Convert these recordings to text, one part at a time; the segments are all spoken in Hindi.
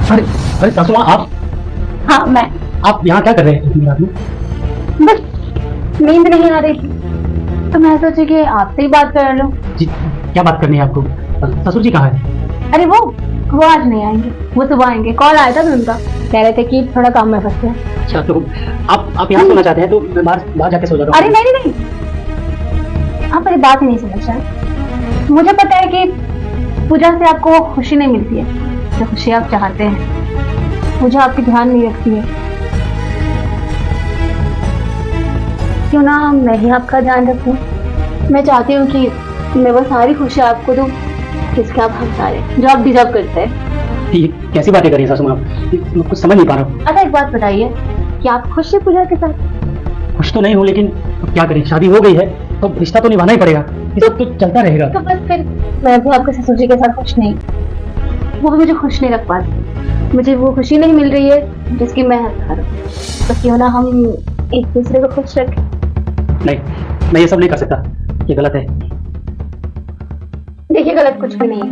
अरे अरे सासू माँ, आप? हाँ मैं। आप यहाँ क्या कर रहे हैं इतनी रात में? बस नींद नहीं आ रही थी तो मैं सोची कि आपसे ही बात कर लो। जी, क्या बात करनी है आपको? ससुर जी कहाँ है? अरे वो आज नहीं आएंगे, वो सुबह आएंगे। कॉल आया था भी उनका, कह रहे थे कि थोड़ा काम में फंसे हैं। अच्छा, तो आप यहाँ सोना चाहते हैं तो मैं बाहर जाके सो जाता हूँ। अरे नहीं नहीं नहीं, आप मेरी बात ही नहीं समझ रहे। मुझे पता है कि पूजा से आपको खुशी नहीं मिलती है, जो खुशी आप चाहते हैं। पूजा आपकी ध्यान नहीं रखती है, क्यों ना मैं ही आपका ध्यान रखूं। मैं चाहती हूँ कि मैं वो सारी खुशी आपको दूं जिसके आप हकदार हैं, जो आप डिजर्व करते हैं। ये कैसी बातें कर रही हैं सासू माँ? मैं कुछ समझ नहीं पा रहा हूँ। अच्छा एक बात बताइए, कि आप खुश हैं पूजा के साथ? खुश तो नहीं हूँ, लेकिन अब क्या करें, शादी हो गई है तो रिश्ता तो निभाना ही पड़ेगा। ये सब तो चलता रहेगा। तो बस फिर मैं भी आपके ससुर जी के साथ खुश नहीं, वो भी मुझे खुश नहीं रख पाती। मुझे वो खुशी नहीं मिल रही है जिसकी मैं हकदार हूँ। तो क्यों ना हम एक दूसरे को खुश रखें। नहीं, मैं ये सब नहीं कर सकता, ये गलत है। देखिए गलत कुछ भी नहीं है।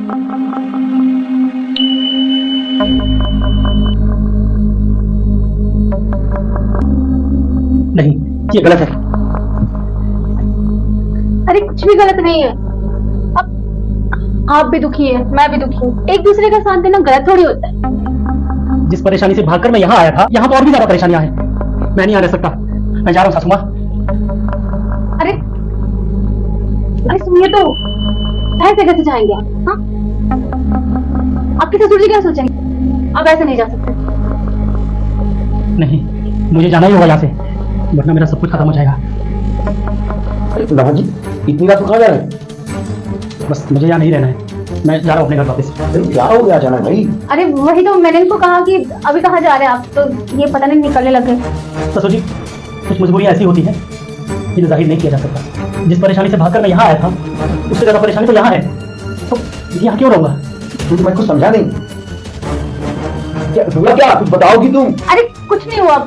नहीं, ये गलत है। अरे कुछ भी गलत नहीं है। अब आप भी दुखी है, मैं भी दुखी हूँ। एक दूसरे का साथ देना गलत थोड़ी होता है। जिस परेशानी से भागकर मैं यहाँ आया था, यहाँ तो और भी ज्यादा परेशानियां हैं। मैं नहीं आ रह सकता, मैं जा रहा हूँ सासू माँ। अरे अरे सुनिए तो, ऐसे कैसे जाएंगे आप? हाँ, आपके ससुर जी क्या सोचेंगे? आप ऐसे नहीं जा सकते। नहीं, मुझे जाना ही होगा यहाँ से, वरना मेरा सब कुछ खत्म हो जाएगा। बाबा जी, इतनी रात को कहाँ जा रहे हैं? बस मुझे यहाँ नहीं रहना है, मैं जा रहा हूँ अपने घर वापस। अरे क्या हो गया अचानक भाई? अरे वही तो मैंने इनको कहा कि अभी कहाँ जा रहे हैं आप, तो ये पता नहीं निकलने लगे। ससुर जी, कुछ मजबूरियाँ ऐसी होती हैं जिन्हें जाहिर नहीं किया जा सकता। जिस परेशानी से भागकर मैं यहाँ आया था, उससे ज्यादा परेशानी तो यहाँ है, तो यहाँ क्यों रहूंगा? तू तो मेरे को समझा नहीं। क्या हुआ, क्या कुछ बताओगी तुम? अरे कुछ नहीं हुआ।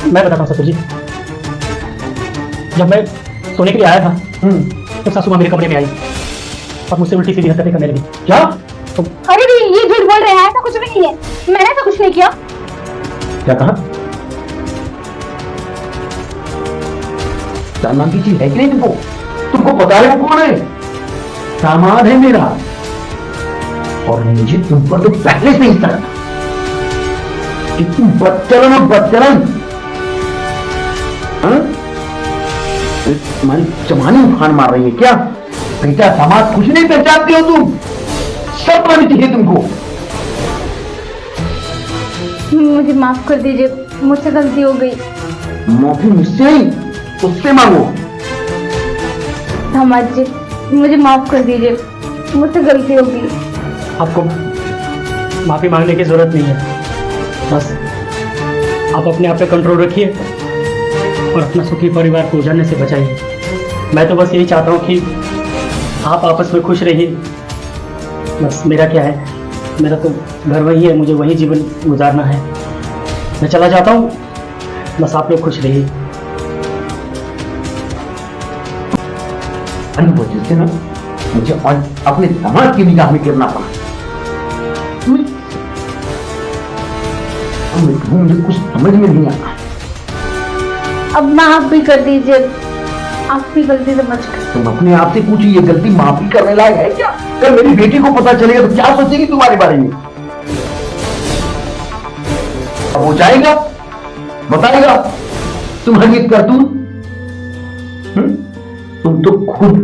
मैं बताता हूँ ससुर जी। जब मैं सोने के लिए आया था तो सासू माँ मेरे कमरे में आई और मुझसे उल्टी सीधी हरकतें करने लगी। क्या? तो अरे ये झूठ बोल रहे हैं, ऐसा कुछ भी नहीं है। मैंने ऐसा कुछ नहीं किया। क्या कहा? दामाद की चीज है कि नहीं तुमको? तुमको पता है वो कौन है? दामाद है मेरा, और मुझे तुम पर तो पहले से ही तरह कि तुम बदचलन और बदचलन। तुम्हारी जमानी उफान मार रही है क्या? बेटा समाज कुछ नहीं पहचानते हो तुम, सब मानती है तुमको। मुझे माफ कर दीजिए, मुझसे गलती हो गई। माफी मुझसे नहीं, उससे मांगो। दामाद जी, मुझे माफ कर दीजिए, मुझसे गलती हो गई। आपको माफी मांगने की जरूरत नहीं है। बस आप अपने आप पे कंट्रोल रखिए और अपना सुखी परिवार को उजाड़ने से बचाइए। मैं तो बस यही चाहता हूँ कि आप आपस में खुश रहिए। बस मेरा क्या है, मेरा तो घर वही है, मुझे वही जीवन गुजारना है। मैं चला जाता हूँ, बस आप लोग खुश रहिए। वजह से ना मुझे अपने दामाद की निगाह में गिरना पड़ा। मुझे कुछ समझ में नहीं आता। अब माफ भी कर दीजिए, आप भी गलती समझ कर। तुम अपने आप से पूछिए, ये गलती माफी करने लायक है क्या? कल मेरी बेटी को पता चलेगा तो क्या सोचेगी तुम्हारे बारे में? अब वो जाएगा, बताएगा तुम्हारी करतूत। तुम तो खुद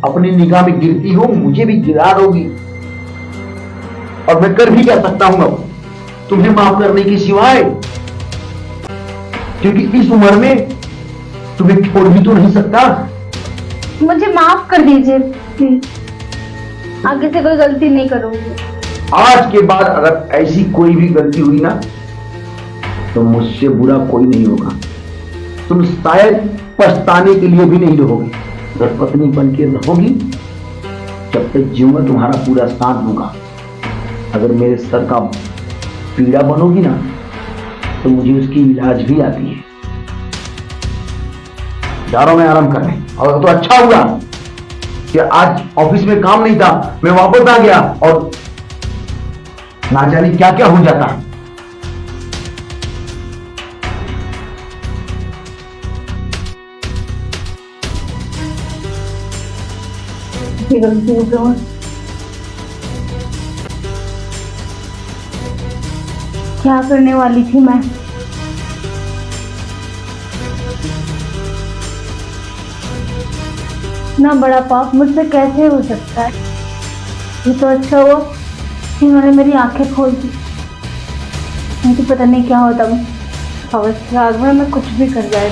अपनी निगाह में गिरती हो, मुझे भी गिरा दोगी। और मैं कर भी क्या सकता हूं अब तुम्हें माफ करने की सिवाय, क्योंकि इस उम्र में तुम्हें छोड़ भी तो नहीं सकता। मुझे माफ कर दीजिए प्लीज, आगे से कोई गलती नहीं करूंगी। आज के बाद अगर ऐसी कोई भी गलती हुई ना, तो मुझसे बुरा कोई नहीं होगा। तुम शायद पछताने के लिए भी नहीं रहोगी। अगर पत्नी बन के रहोगी, जब तक जीऊंगा तुम्हारा पूरा साथ दूंगा। अगर मेरे सर का पीड़ा बनोगी ना, तो मुझे उसकी इलाज भी आती है। जा रहा हूं मैं आराम करने। और तो अच्छा हुआ कि आज ऑफिस में काम नहीं था, मैं वापस आ गया और ना जाने क्या क्या हो जाता। ये गलती हो गई। क्या करने वाली थी मैं? ना बड़ा पाप मुझसे कैसे हो सकता है। ये तो अच्छा हुआ कि इन्होंने मेरी आंखें खोल दी, नहीं तो पता नहीं क्या होता। मैं अवश्य आग में मैं कुछ भी कर जाए।